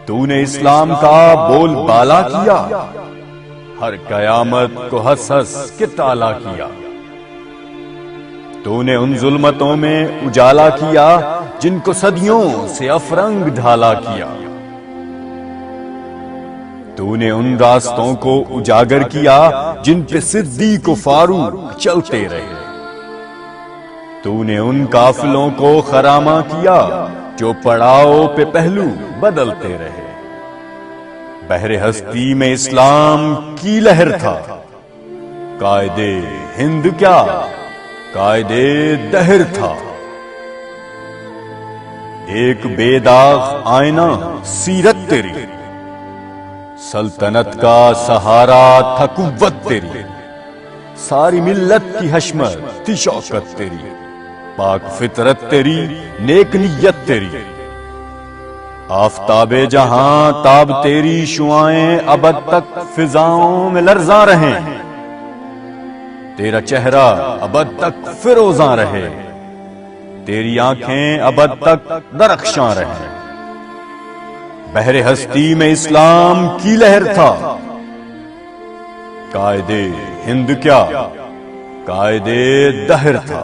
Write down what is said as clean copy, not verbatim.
तूने इस्लाम का बोलबाला किया, हर कयामत को हंस हंस के ताला किया। तूने उन जुल्मतों में उजाला किया जिनको सदियों से अफरंग ढाला किया। तूने उन रास्तों को उजागर किया जिन पे सिद्दीक फारूक चलते रहे। तूने उन काफिलों को खरामा किया जो पड़ाव पे पहलू बदलते रहे। बहरे हस्ती में इस्लाम की लहर था, कायदे हिंद क्या कायदे दहर था। एक बेदाग आईना सीरत तेरी, सल्तनत का सहारा था कुव्वत तेरी। सारी मिल्लत की हशमत थी शौकत तेरी, पाक फितरत तेरी नेक नियत तेरी। आफताबे जहां ताब तेरी शुआएं अबद तक फिजाओं में लर्जा रहे। तेरा चेहरा अबद तक फिरोजा रहे, तेरी आंखें अबद तक दरख्शां रहे। बहरे हस्ती में इस्लाम की लहर था, कायदे हिंद क्या कायदे दहर था।